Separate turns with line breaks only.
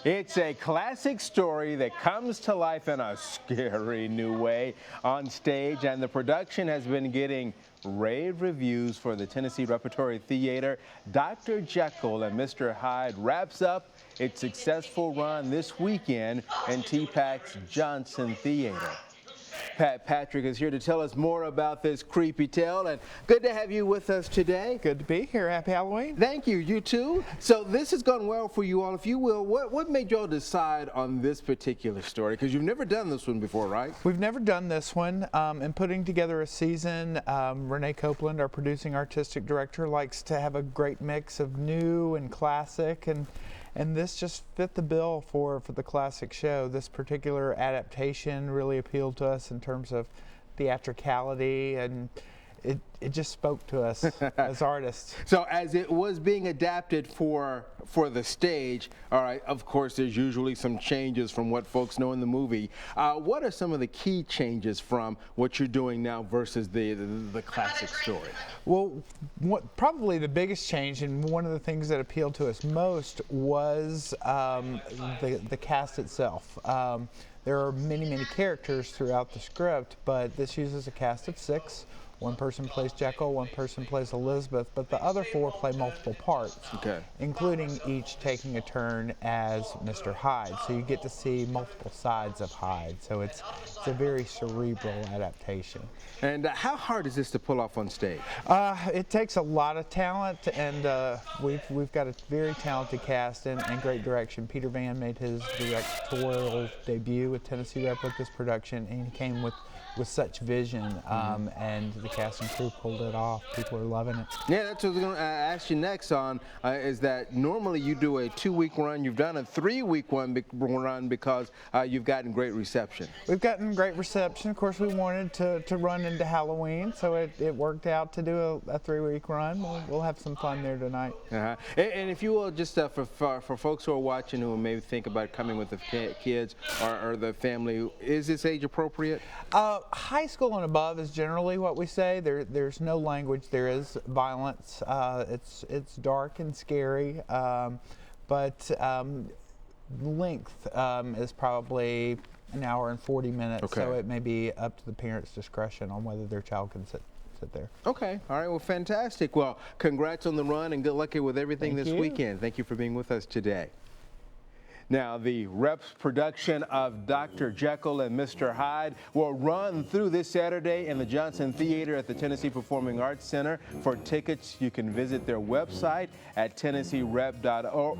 It's a classic story that comes to life in a scary new way on stage, and the production has been getting rave reviews for the Tennessee Repertory Theater. Dr. Jekyll and Mr. Hyde wraps up its successful run this weekend in TPAC's Johnson Theater. Pat Patrick is here to tell us more about this creepy tale, and good to have you with us today.
Good to be here. Happy Halloween.
Thank you. You too. So this has gone well for you all. If you will, what made y'all decide on this particular story? Because you've never done this one before, right?
We've never done this one. In putting together a season, Renee Copeland, our producing artistic director, likes to have a great mix of new and classic, and this just fit the bill for the classic show. This particular adaptation really appealed to us in terms of theatricality, and it just spoke to us as artists.
So as it was being adapted for the stage, all right, of course there's usually some changes from what folks know in the movie. What are some of the key changes from what you're doing now versus the classic story?
Well, probably the biggest change, and one of the things that appealed to us most, was the cast itself. There are many characters throughout the script, but this uses a cast of 6. One person plays Jekyll, one person plays Elizabeth, but the other 4 play multiple parts, including each taking a turn as Mr. Hyde. So you get to see multiple sides of Hyde. So it's a very cerebral adaptation.
And how hard is this to pull off on stage?
It takes a lot of talent, and we've got a very talented cast and great direction. Peter Van made his directorial debut with Tennessee Rep with this production, and he came with such vision, and the cast and crew pulled it off. People are loving it.
Yeah, that's what I was going to ask you next on, is that normally you do a 2-week run. You've done a 3-week run because you've gotten great reception.
We've gotten great reception. Of course, we wanted to run into Halloween, so it worked out to do a 3-week run. We'll have some fun there tonight.
And if you will, just for folks who are watching who maybe think about coming with the kids or the family, is this age appropriate?
High school and above is generally what we say. There's no language. There is violence. It's dark and scary, but length is probably an hour and 40 minutes.
Okay.
So it may be up to the parents' discretion on whether their child can sit there.
Okay. All right. Well, fantastic. Well, congrats on the run and good luck with everything this weekend. Thank you for being with us today. Now, the Rep's production of Dr. Jekyll and Mr. Hyde will run through this Saturday in the Johnson Theater at the Tennessee Performing Arts Center. For tickets, you can visit their website at tennesseerep.org.